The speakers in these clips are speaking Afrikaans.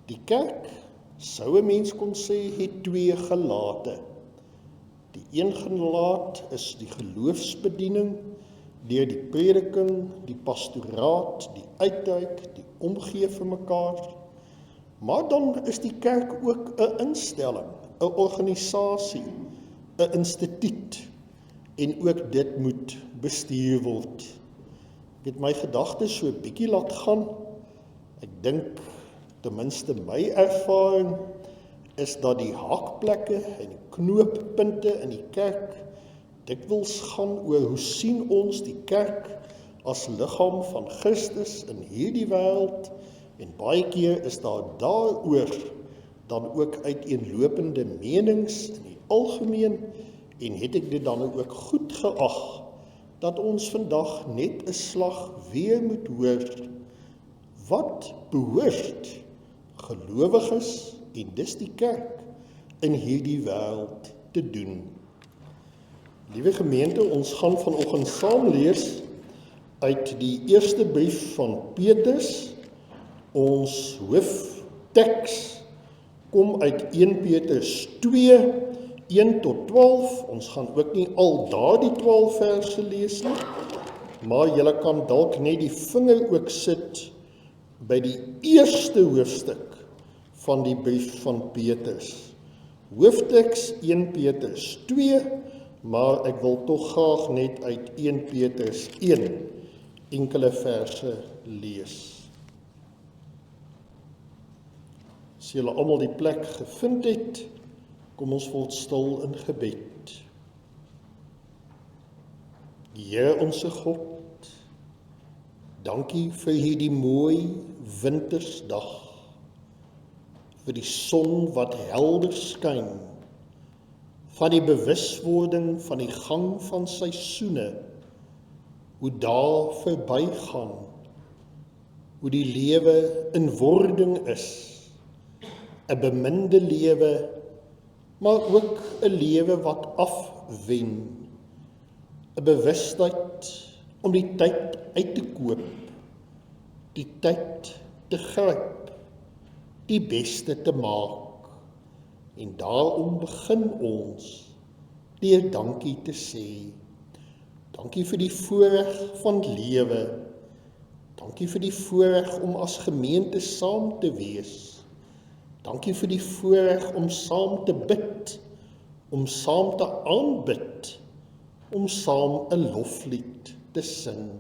Die kerk, sou 'n mens kon sê, het twee gelate. Die een gelaat is die geloofsbediening, deur die prediking, die pastoraat, die uitreik, die omgee vir mekaar. Maar dan is die kerk ook 'n instelling, 'n organisasie, 'n instituut, en ook dit moet bestuur word. Ek het my gedagtes so 'n bietjie laat gaan. Ek dink, ten minste my ervaring, is dat die haakplekke en die knooppunte in die kerk dikwels gaan oor hoe sien ons die kerk as liggaam van Christus in hierdie wêreld, en baie keer is daar daaroor dan ook uiteenlopende menings in die algemeen, en het ek dit dan ook goed geag dat ons vandag net 'n slag weer moet hoor. Wat behoort gelowiges, en dis die kerk, in hierdie wêreld te doen? Liewe gemeente, ons gaan vanoggend saam lees uit die eerste brief van Petrus. Ons hoofteks kom uit 1 Petrus 2, 1 tot 12. Ons gaan ook nie al daardie 12 verse lees nie, maar julle kan dalk net die vinger ook sit by die eerste hoofstuk van die brief van Petrus. Hoofteks 1 Petrus 2, maar ek wil tog graag net uit 1 Petrus 1 enkele verse lees. As julle almal die plek gevind het, kom ons word stil in gebed. Here onse God, dankie vir hierdie mooi wintersdag, vir die son wat helder skyn, van die bewuswording van die gang van seisoene, hoe daar verbygaan, hoe die lewe in wording is, 'n beminde lewe, maar ook 'n lewe wat afwen, 'n bewustheid om die tyd uit te koop, die tyd te gryp, die beste te maak, en daarom begin ons deur dankie te sê. Dankie vir die voorreg van lewe, dankie vir die voorreg om as gemeente saam te wees, dankie vir die voorreg om saam te bid, om saam te aanbid, om saam 'n loflied te sing.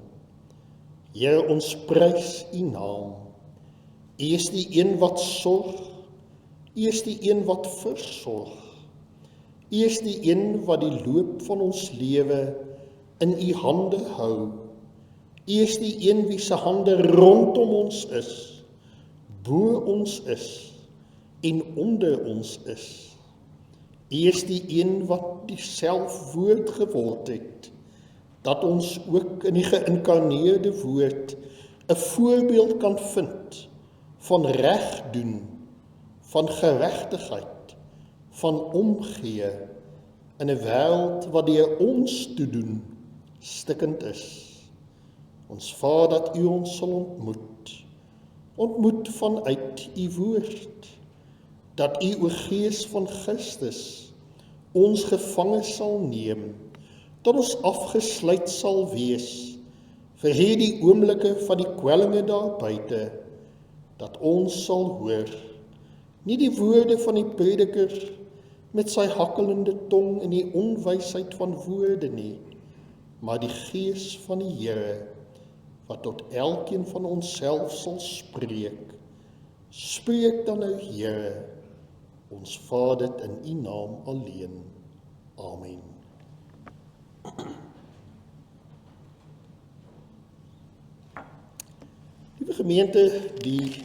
Here, ons prys U naam. U is die een wat sorg, U is die een wat versorg. U is die een wat die loop van ons lewe in U hande hou. U is die een wie se hande rondom ons is, bo ons is, en onder ons is. U is die een wat die selfwoord geword het, dat ons ook in die geïnkarneerde woord 'n voorbeeld kan vind van reg doen, van geregtigheid, van omgee in 'n wêreld wat deur ons toedoen stikkend is. Ons Vader, dat U ons sal ontmoet vanuit U woord, dat U, o Gees van Christus, ons gevange sal neem, dat ons afgesluit sal wees vir hierdie oomblikke van die kwellinge daar buite, dat ons sal hoor, nie die woorde van die prediker met sy hakkelende tong en die onwysheid van woorde nie, maar die Gees van die Here, wat tot elkeen van ons self sal spreek. Spreek dan nou, Here, ons Vader, dit in U naam alleen. Amen. Liewe gemeente, die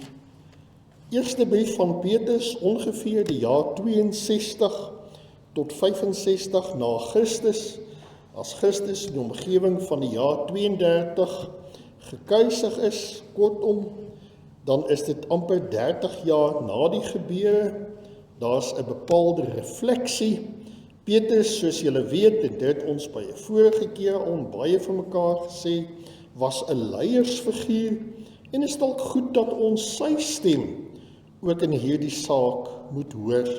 eerste brief van Petrus, ongeveer die jaar 62 tot 65 na Christus, as Christus in die omgewing van die jaar 32 gekruisig is, kortom, dan is dit amper 30 jaar na die gebeure. Daar's 'n bepaalde refleksie. Petrus, soos julle weet, en dit ons by 'n vorige keer al baie vir mekaar gesê, was 'n leiersfiguur, en is dalk goed dat ons sy stem ook in hierdie saak moet hoor.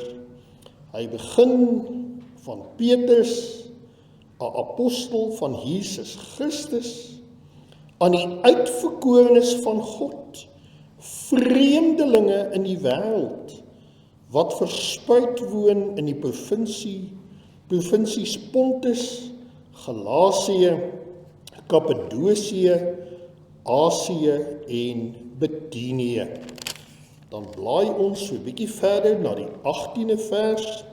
Hy begin van Petrus, 'n apostel van Jesus Christus, aan die uitverkorenes van God, vreemdelinge in die wêreld, wat verspreid woon in die provinsies Pontus, Galasië, Kappadosië, Asië en Bithynië. Dan blaai ons so 'n bietjie verder na die 18de vers.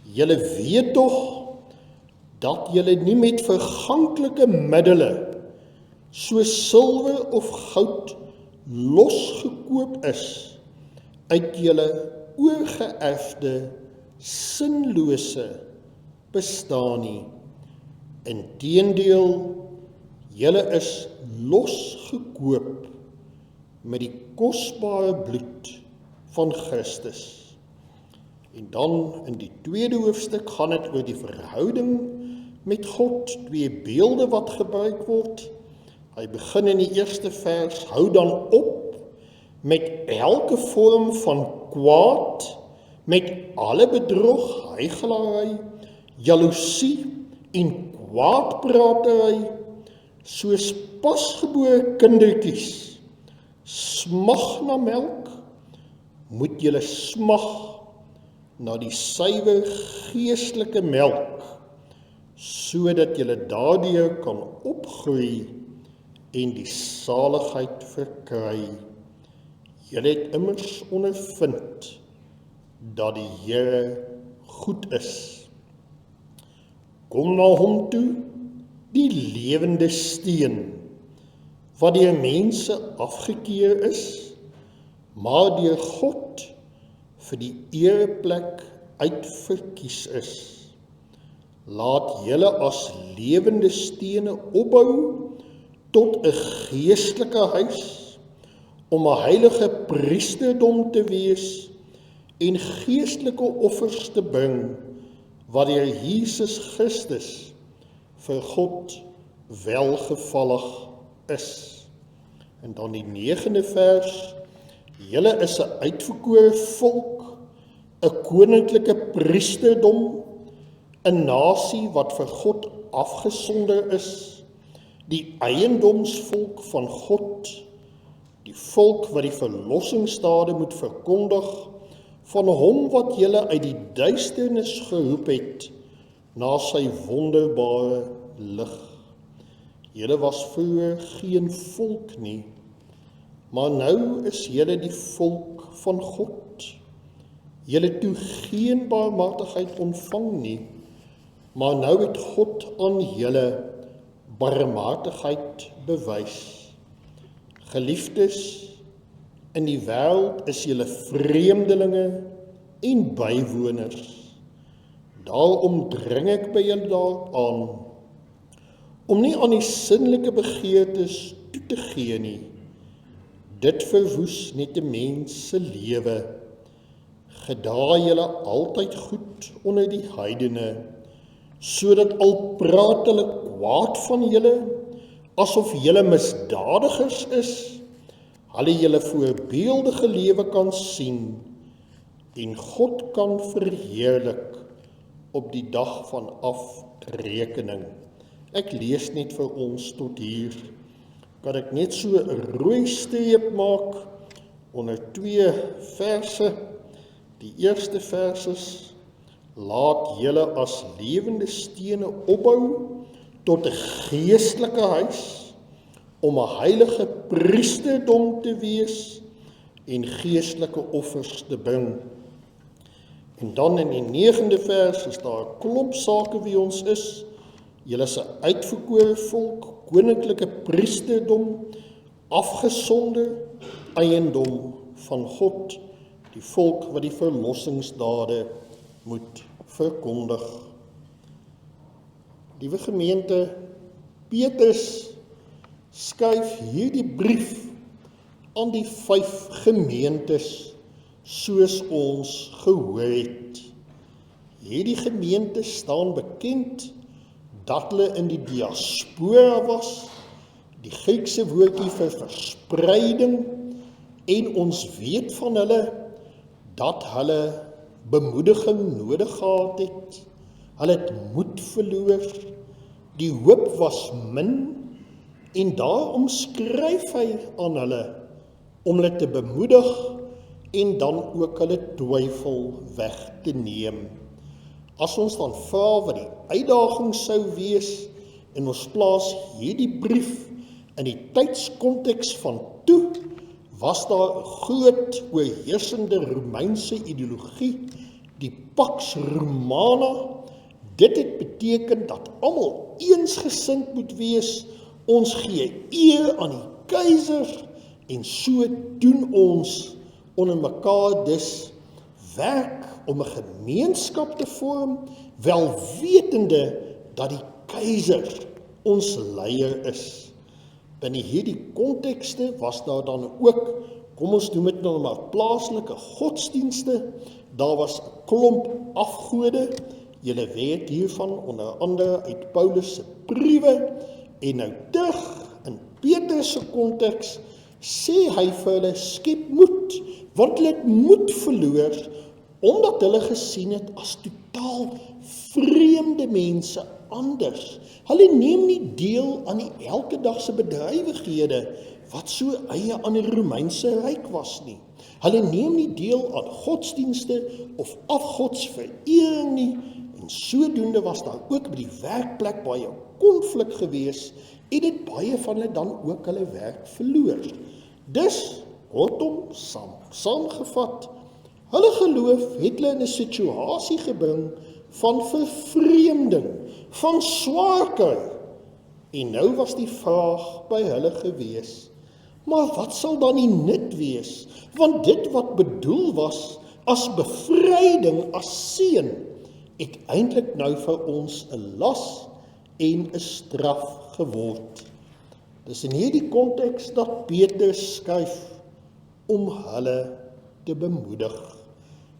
Julle weet tog dat julle nie met verganklike middele, soos silwer of goud, losgekoop is uit julle oorgeërfde, sinlose bestaan nie. Inteendeel, julle is losgekoop met die kosbare bloed van Christus. En dan in die tweede hoofstuk gaan dit oor die verhouding met God, twee beelde wat gebruik word. Hy begin in die eerste vers, hou dan op met elke vorm van kwaad, met alle bedrog, huichelarij, jaloesie en kwaadpratery, soos pasgebore kindertjies smag na melk, moet julle smag na die suiwer geestelike melk, sodat julle daardeur kan opgroei en die saligheid verkry. Julle het immers ondervind dat die Here goed is. Kom na hom toe, die lewende steen, wat deur mense afgekeer is, maar deur God vir die ereplek uitverkies is. Laat julle as lewende stene opbou tot 'n geestelike huis, om 'n heilige priesterdom te wees en geestelike offers te bring, wat deur Jesus Christus vir God welgevallig is. En dan die 9de vers, julle is 'n uitverkore volk, 'n koninklike priesterdom, 'n nasie wat vir God afgesonder is, die eiendomsvolk van God, die volk wat die verlossingsdade moet verkondig, van hom wat julle uit die duisternis geroep het, na sy wonderbare lig. Julle was vroeër geen volk nie, maar nou is julle die volk van God. Julle toe geen barmhartigheid ontvang nie, maar nou het God aan julle barmhartigheid bewys. Geliefdes, in die wêreld is julle vreemdelinge en bywoners. Daarom dring ek by julle daaraan, om nie aan die sinnelike begeertes toe te gee nie. Dit verwoes net 'n mens se lewe. Gedra julle altyd goed onder die heidene, sodat al praat hulle kwaad van julle, asof julle misdadigers is, hulle julle voorbeeldige lewe kan sien, en God kan verheerlik op die dag van afrekening. Ek lees net vir ons tot hier. Kan ek net so 'n rooi streep maak onder 2 verse. Die eerste vers is, laat julle as lewende stene opbou tot 'n geestelike huis, om 'n heilige priesterdom te wees en geestelike offers te bring. En dan in die 9de vers is daar 'n klomp sake wie ons is. Julle is 'n uitverkore volk, koninklike priesterdom, afgesonder eiendom van God, die volk wat die verlossingsdade moet verkondig. Liewe gemeente, Petrus skryf hierdie brief aan die 5 gemeentes, soos ons gehoor het. Hierdie gemeentes staan bekend dat hulle in die diaspora was, die Griekse woordjie vir verspreiding, en ons weet van hulle dat hulle bemoediging nodig gehad het. Hulle het moed verloor, die hoop was min, en daarom skryf hy aan hulle, om hulle te bemoedig, en dan ook hulle twyfel weg te neem. As ons dan vra wat die uitdaging sou wees, en ons plaas hierdie brief in die tydskonteks van toe, was daar 'n groot oorheersende Romeinse ideologie, die Pax Romana. Dit het beteken dat almal eensgesind moet wees, ons gee eer aan die keiser, en so doen ons onder mekaar dus werk om 'n gemeenskap te vorm, wel wetende dat die keiser ons leier is. Binne hierdie kontekste was daar dan ook, kom ons noem dit nou maar plaaslike godsdienste, daar was 'n klomp afgode, julle weet hiervan onder andere uit Paulus se briewe, en nou terug in Petrus se konteks, sê hy vir hulle, skep moed, want hulle het moed verloor, omdat hulle gesien het as totaal vreemde mense, anders. Hulle neem nie deel aan die elke dagse bedrywighede, wat so eie aan die Romeinse ryk was nie. Hulle neem nie deel aan godsdienste of afgodsverering nie, en sodoende was daar ook by die werkplek baie konflik gewees, en het baie van hulle dan ook hulle werk verloor. Dus, kortom, saamgevat, hulle geloof het hulle in 'n situasie gebring van vervreemding, van swaar kry. En nou was die vraag by hulle gewees, maar wat sal dan die nut wees? Want dit wat bedoel was as bevryding, as seën, het eintlik nou vir ons 'n las en 'n straf geword. Dis in hierdie konteks dat Petrus skryf om hulle te bemoedig.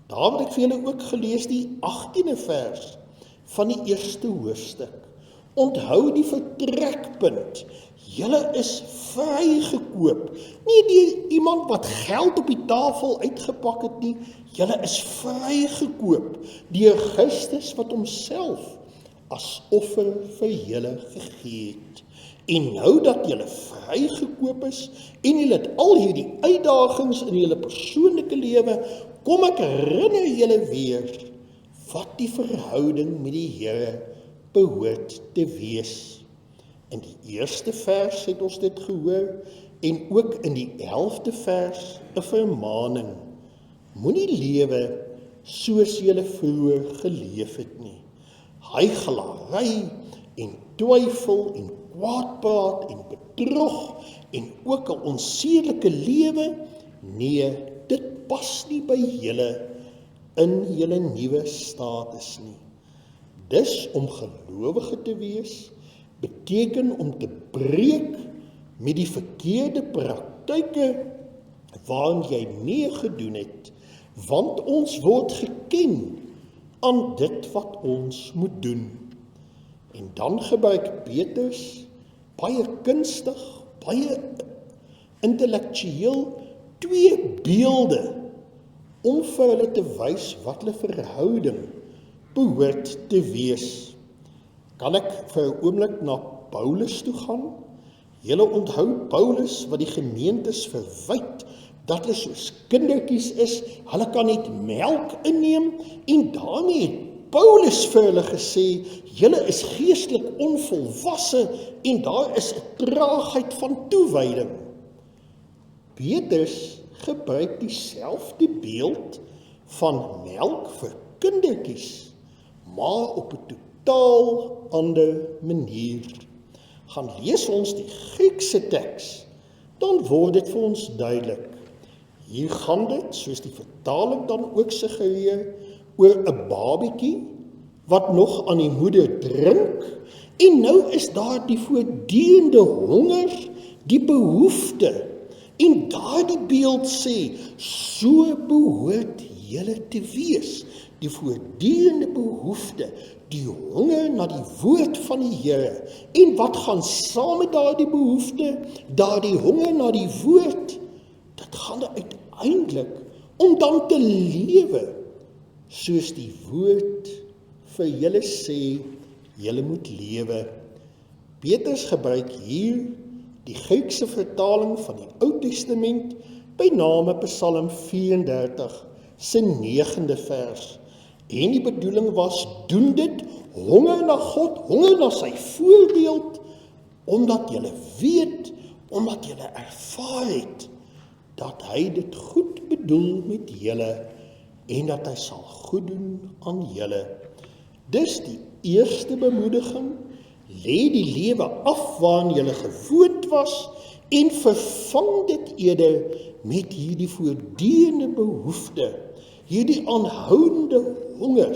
Daar het ek vir julle ook gelees die 18de vers van die eerste hoofstuk. Onthou die vertrekpunt. Julle is vrygekoop. Nie deur iemand wat geld op die tafel uitgepak het nie. Julle is vrygekoop deur Christus wat homself as offer vir julle gegee het. En nou dat julle vrygekoop is en julle het al hierdie uitdagings in julle persoonlike lewe, kom ek herinner julle weer wat die verhouding met die Here behoort te wees. In die eerste vers het ons dit gehoor, en ook in die 11de vers 'n vermaaning. Moenie lewe soos julle vroeër geleef het nie. Huichelarij en twyfel en kwaadpraat en bedrog en ook 'n onsedelike lewe, nee, dit pas nie by julle in julle nuwe status nie. Dus om gelowige te wees, beteken om te breek met die verkeerde praktyke waarin jy mee gedoen het, want ons word geken aan dit wat ons moet doen. En dan gebruik Petrus baie kunstig, baie intellektueel twee beelde om vir hulle te wys wat hulle verhouding behoort te wees. Kan ek vir 'n oomblik na Paulus toe gaan? Julle onthou Paulus wat die gemeentes verwyd dat hulle soos kindertjies is, hulle kan net melk inneem, en daarmee het Paulus vir hulle gesê, julle is geestelik onvolwasse en daar is 'n traagheid van toewyding. Petrus gebruik dieselfde beeld van melk vir kindertjies, maar op 'n totaal ander manier. Gaan lees ons die Griekse teks, dan word dit vir ons duidelik. Hier gaan dit, soos die vertaling dan ook suggereer, oor 'n babietjie wat nog aan die moeder drink, en nou is daar die voortdurende honger, die behoefte, en daardie beeld sê, so behoort julle te wees, die voortdurende behoefte, die honger na die woord van die Here, en wat gaan saam met daardie behoefte, daardie honger na die woord, dit gaan uiteindelik om dan te lewe, soos die woord vir julle sê, julle moet lewe. Petrus gebruik hier die Griekse vertaling van die Ou Testament by name Psalm 34 se 9de vers. En die bedoeling was, doen dit, honger na God, honger na sy voorbeeld, omdat julle weet, omdat julle ervaar het, dat hy dit goed bedoel met julle, en dat hy sal goed doen aan julle. Dis die eerste bemoediging, lê die lewe af waarin julle gewoond was, en vervang dit eerder met hierdie voortdurende behoefte, hierdie aanhoudende honger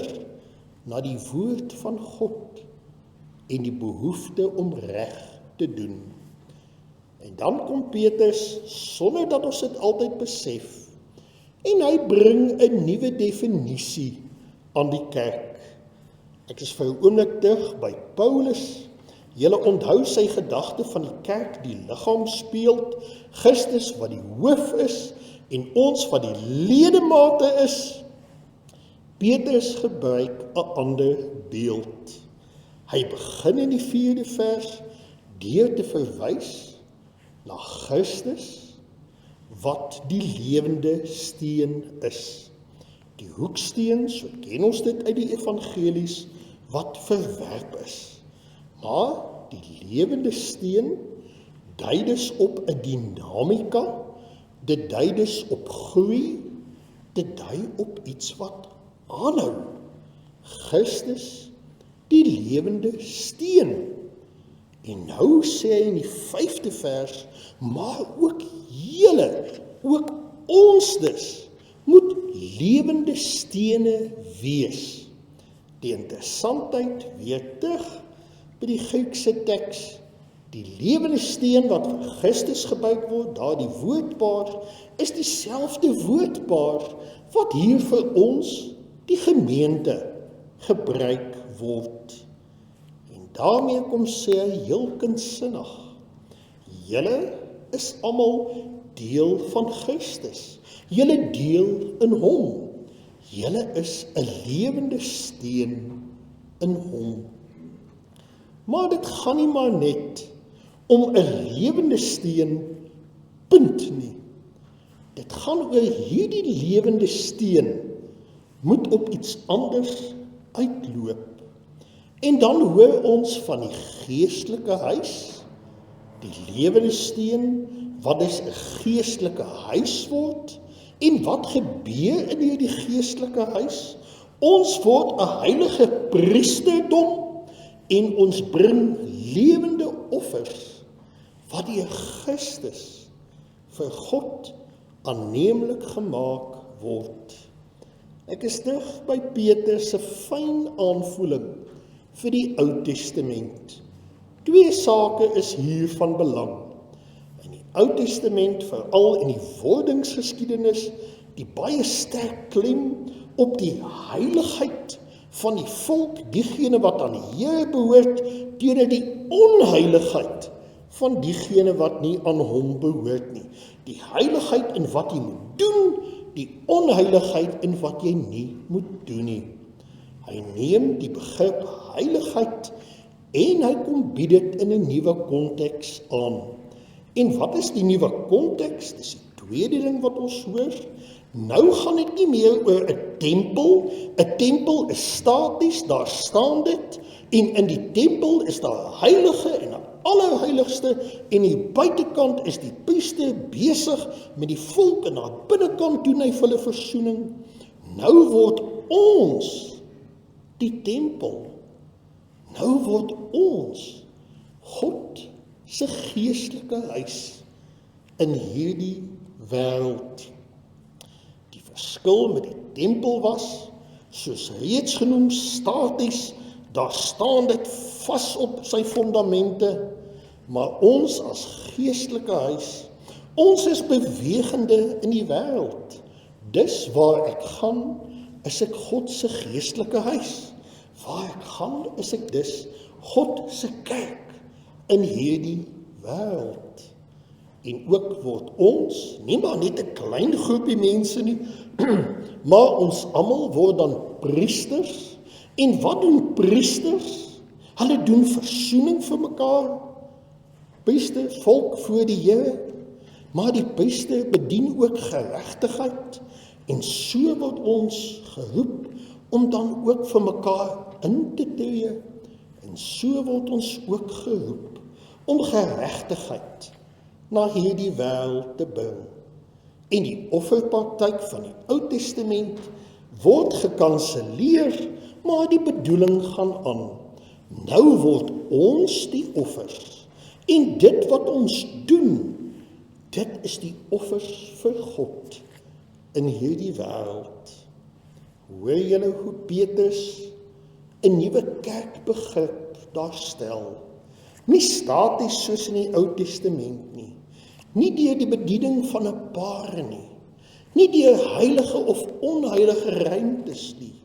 na die woord van God en die behoefte om reg te doen. En dan kom Petrus, sonder dat ons dit altyd besef, en hy bring 'n nuwe definisie aan die kerk. Ek is vir 'n oomblik terug by Paulus. Julle onthou sy gedagte van die kerk, die liggaam speel, Christus wat die hoof is, en ons wat die ledemate is. Petrus gebruik 'n ander beeld. Hy begin in die 4de vers deur te verwys na Christus, wat die lewende steen is. Die hoeksteen, so ken ons dit uit die evangelies, wat verwerp is. Maar die lewende steen dui dus op 'n dinamika, dit dui dus op groei, dit dui op iets wat aanhou. Christus, die lewende steen. En nou sê hy in die 5de vers, maar ook julle, ook ons dus, moet lewende stene wees. Die interessantheid weer terug by die Griekse teks, die lewende steen wat vir Christus gebruik word, daar die woordpaar, is dieselfde woordpaar wat hier vir ons, die gemeente, gebruik word. En daarmee kom sê hy heel kindsinnig, julle is almal deel van Christus, julle deel in hom, julle is 'n lewende steen in hom. Maar dit gaan nie maar net om 'n lewende steen, punt nie. Dit gaan oor hierdie lewende steen moet op iets anders uitloop. En dan hoor ons van die geestelike huis, die lewende steen, wat is 'n geestelike huis word, en wat gebeur in hierdie geestelike huis? Ons word 'n heilige priesterdom, en ons bring lewende offers, wat deur Christus vir God aanneemlik gemaak word. Ek is terug by Petrus se fyn aanvoeling vir die Ou Testament. Twee sake is hier van belang. In die Ou Testament, veral in die wordingsgeskiedenis, die baie sterk klem op die heiligheid van die volk, diegene wat aan die Here behoort, teenoor die onheiligheid van diegene wat nie aan hom behoort nie. Die heiligheid in wat jy moet doen, die onheiligheid in wat jy nie moet doen nie. Hy neem die begrip heiligheid en hy kom bied dit in 'n nuwe konteks aan. En wat is die nuwe konteks? Dis die tweede ding wat ons hoor. Nou gaan dit nie meer oor 'n tempel. 'n Tempel is staties, daar staan dit, en in die tempel is daar 'n heilige en 'n allerheiligste, en die buitekant is die priester besig met die volk, en aan die binnekant doen hy vir hulle versoening. Nou word ons die tempel. Nou word ons God se geestelike huis in hierdie wêreld. Die verskil met die tempel was, soos reeds genoem, staties, daar staan dit vas op sy fondamente, maar ons as geestelike huis, ons is bewegende in die wêreld. Dis waar ek gaan, is ek God se geestelike huis. Waar ek gaan, is ek dus God se kerk in hierdie wêreld. En ook word ons, nie maar net 'n klein groepie mense nie, maar ons almal word dan priesters. En wat doen priesters? Hulle doen versoening vir mekaar. Priester, volk voor die Here, maar die priester bedien ook geregtigheid. En so word ons geroep om dan ook vir mekaar in te tree. En so word ons ook geroep om geregtigheid na hierdie wêreld te bring. En die offerpraktyk van die Ou Testament word gekanselleer, maar die bedoeling gaan aan. Nou word ons die offers. En dit wat ons doen, dit is die offers vir God in hierdie wêreld. Hoor julle hoe Petrus 'n nuwe kerkbegrip daar stel? Nie staties soos in die Ou Testament nie. Nie deur die bediening van 'n paar nie. Nie deur heilige of onheilige ruimtes nie.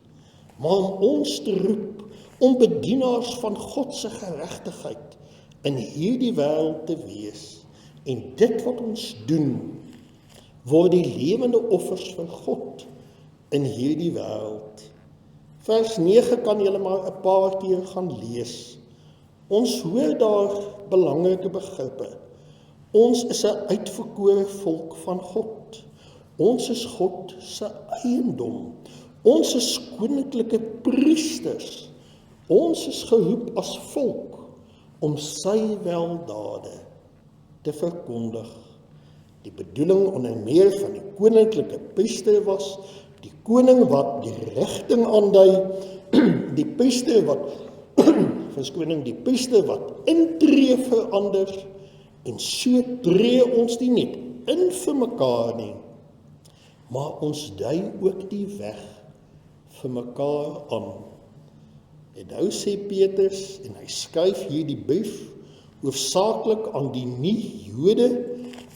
Maar om ons te roep om bedienaars van God se geregtigheid in hierdie wêreld te wees. En dit wat ons doen, word die lewende offers vir God in hierdie wêreld. Vers 9 kan julle maar 'n paar keer gaan lees. Ons hoor daar belangrike begrippe. Ons is 'n uitverkore volk van God. Ons is God se eiendom. Ons is koninklike priesters. Ons is geroep as volk om sy weldade te verkondig. Die bedoeling onder meer van die koninklike priester was die koning wat die rigting aandui, die priester wat die priester wat intree verander, en so tree ons nie net in vir mekaar nie, maar ons dui ook die weg vir mekaar aan. En nou sê Petrus, en hy skryf hier die brief hoofsaaklik aan die nie-Jode.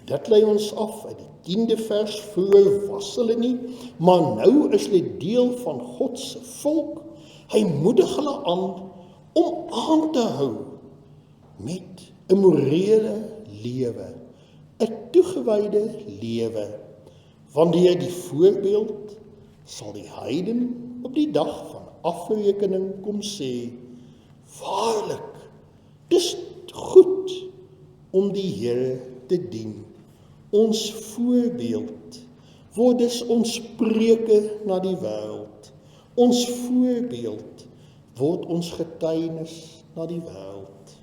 Dit lei ons af uit die 10de vers, vroeër was hulle nie, maar nou is hulle deel van God se volk. Hy moedig hulle aan te hou met 'n morele lewe, 'n toegewyde lewe. Wanneer die voorbeeld sal die heiden op die dag van afrekening kom sê, waarlik, dis goed om die Here te dien. Ons voorbeeld word dus ons spreuke na die wêreld. Ons voorbeeld word ons getuienis na die wêreld.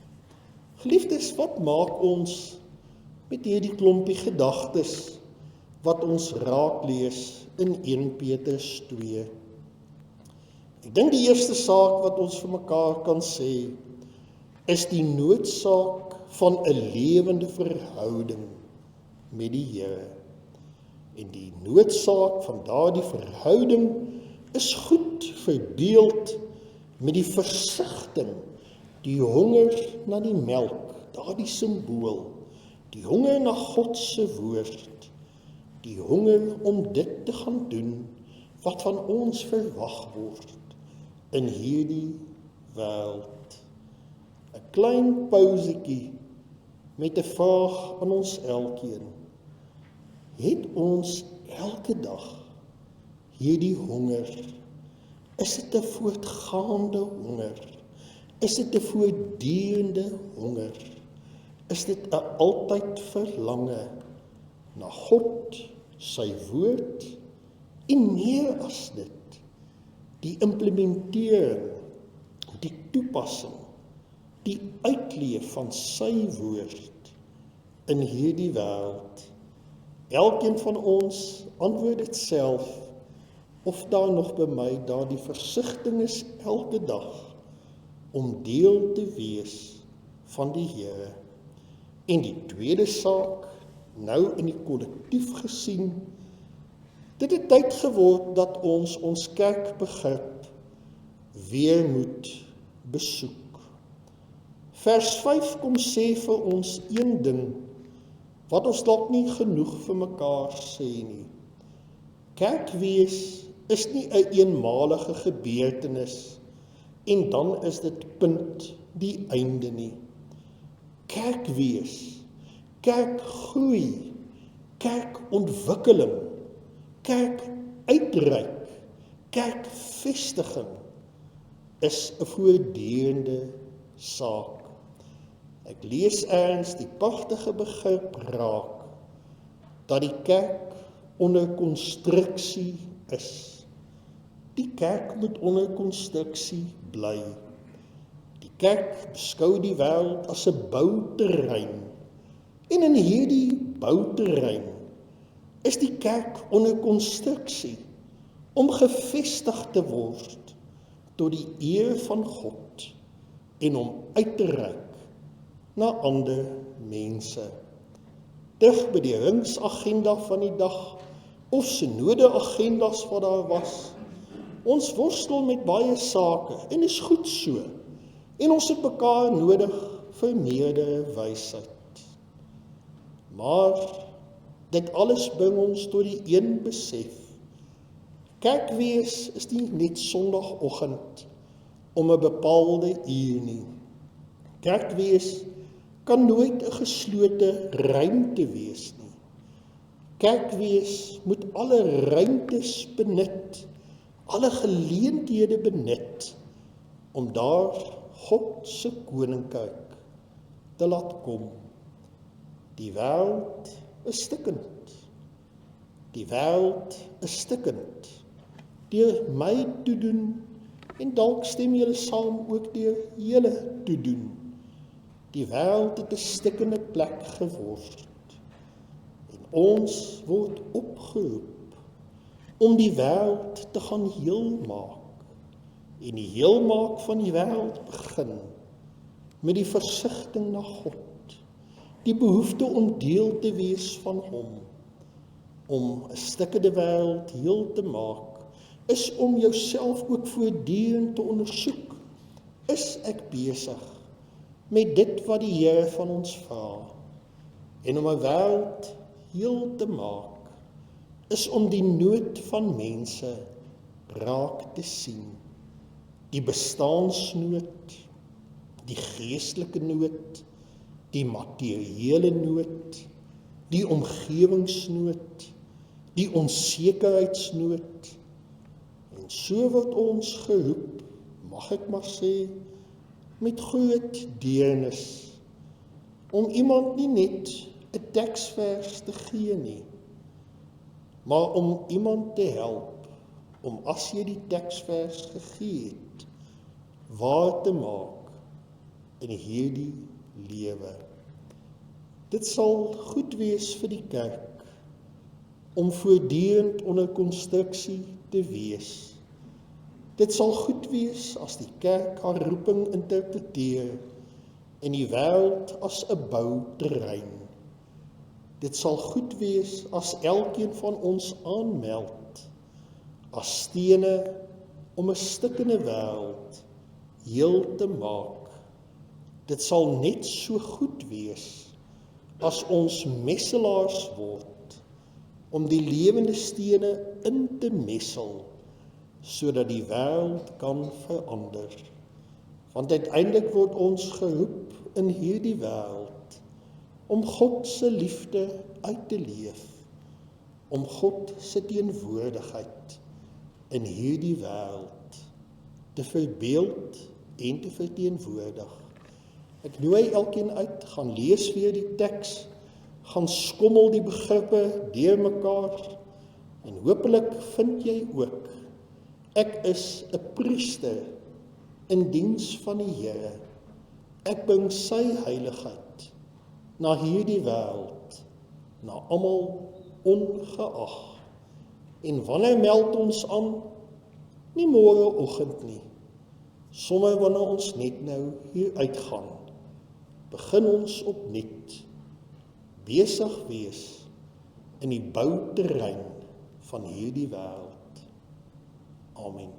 Geliefdes, wat maak ons met hierdie klompie gedagtes wat ons raak lees in 1 Petrus 2? Ek dink die eerste saak wat ons vir mekaar kan sê, is die noodsaak van 'n lewende verhouding met die Here. En die noodsaak van daardie verhouding is goed verdeeld met die versigtiging, die honger na die melk, daardie simbool, die honger na God se woord, die honger om dit te gaan doen wat van ons verwag word in hierdie wêreld. 'n Klein pausetjie met 'n vraag aan ons elkeen. Het ons elke dag hierdie honger? Is dit 'n voortgaande honger? Is dit 'n voortdurende honger? Is dit 'n altyd verlange na God, sy woord, en meer as dit, die implementering, die toepassing, die uitleef van sy woord in hierdie wêreld? Elkeen van ons antwoord dit self, of daar nog by my daardie versigtiging is elke dag om deel te wees van die Here. En die tweede saak, nou in die kollektief gesien, dit het tyd geword dat ons kerkbegrip weer moet besoek. Vers 5 kom sê vir ons een ding, wat ons dalk nie genoeg vir mekaar sê nie. Kerkwees is nie 'n eenmalige gebeurtenis, en dan is dit punt die einde nie. Kerkwees kerkgroei, kerkontwikkeling, kerkuitreik, kerkvestiging is 'n voortdurende saak. Ek lees eers die pragtige begrip raak, dat die kerk onder konstruksie is. Die kerk moet onder konstruksie bly. Die kerk beskou die wêreld as 'n bouterrein. En in hierdie bouterrein is die kerk onder konstruksie om gevestig te word tot die eer van God en om uit te reik na ander mense. Terug by die ringsagenda van die dag, of synode agendas wat daar was. Ons worstel met baie sake, en is goed so, en ons het mekaar nodig vir meerdere wysheid. Maar, dit alles bring ons tot die een besef. Kerkwees is nie net Sondagoggend, om 'n bepaalde uur nie. Kerkwees kan nooit 'n geslote ruimte wees nie. Kerkwees moet alle ruimtes benut, alle geleenthede benut, om daar God se koninkryk te laat kom. Die wêreld is stikkend. Die wêreld is stikkend. Deur my toedoen, en dalk stem julle saam ook deur julle toedoen. Die wêreld het 'n stikkende plek geword. En ons word opgeroep om die wêreld te gaan heel maak. En die heelmaak van die wêreld begin met die versigtiging na God. Die behoefte om deel te wees van hom. Om 'n stikkende wêreld heel te maak, is om jouself ook voortdurend te ondersoek. Is ek besig met dit wat die Here van ons vra? En om 'n wêreld heel te maak, is om die nood van mense raak te sien. Die bestaansnood, die geestelike nood, die materiële nood, die omgewingsnood, die onsekerheidsnood. En so word ons geroep, mag ek maar sê, met groot deernis, om iemand nie net 'n teksvers te gee nie, maar om iemand te help, om as jy die teksvers gegee het, waar te maak in hierdie lewe. Dit sal goed wees vir die kerk, om voortdurend onder konstruksie te wees. Dit sal goed wees as die kerk haar roeping interpreteer en die wêreld as 'n bouterrein. Dit sal goed wees as elkeen van ons aanmeld as stene om 'n stikkende wêreld heel te maak. Dit sal net so goed wees as ons messelaars word om die lewende stene in te messel, sodat die wêreld kan verander. Want uiteindelik word ons geroep in hierdie wêreld om God se liefde uit te leef, om God se teenwoordigheid in hierdie wêreld te verbeeld en te verteenwoordig. Ek nooi elkeen uit, gaan lees weer die teks, gaan skommel die begrippe deurmekaar, en hopelik vind jy ook, ek is 'n priester in diens van die Here. Ek bring sy heiligheid na hierdie wêreld, na almal ongeag. En wanneer meld ons aan? Nie môreoggend nie, sommer wanneer ons net nou hier uitgaan, begin ons opnuut, besig wees in die bouterrein van hierdie wêreld. Amen.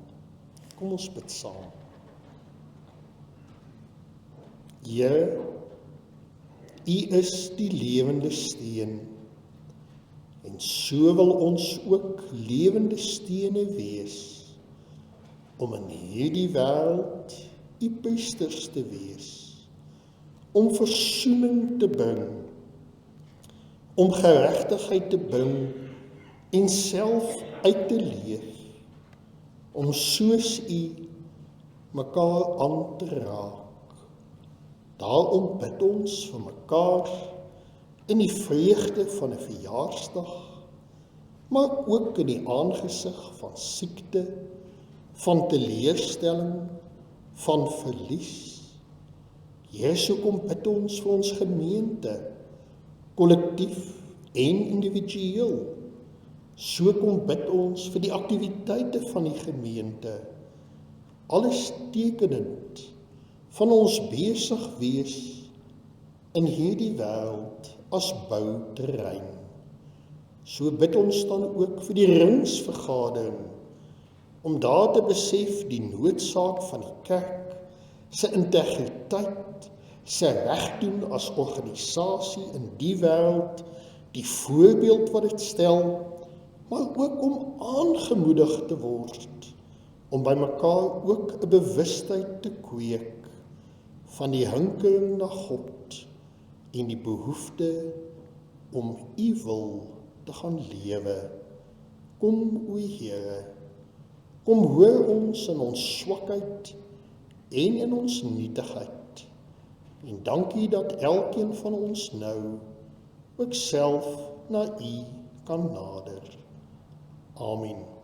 Kom ons bid saam. Here, U is die lewende steen, en so wil ons ook lewende stene wees, om in hierdie wêreld U priesters te wees, om versoening te bring om geregtigheid te bring en self uit te leef, om soos U mekaar aan te raak. Daarom bid ons vir mekaar in die vreugde van 'n verjaarsdag, maar ook in die aangesig van siekte, van teleurstelling, van verlies. Here, so kom bid ons vir ons gemeente, kollektief en individueel. So kom bid ons vir die aktiwiteite van die gemeente, alles tekenend van ons besig wees in hierdie wêreld as bouterrein. So bid ons dan ook vir die ringsvergadering, om daar te besef die noodsaak van die kerk, sy integriteit, sy regdoen as organisasie in die wêreld, die voorbeeld wat dit stel, maar ook om aangemoedig te word, om by mekaar ook 'n bewustheid te kweek van die hinkering na God en die behoefte om U wil te gaan lewe. Kom, o Here, kom hoor ons in ons swakheid en in ons nietigheid. En dankie dat elkeen van ons nou ook self na U kan nader. Amen.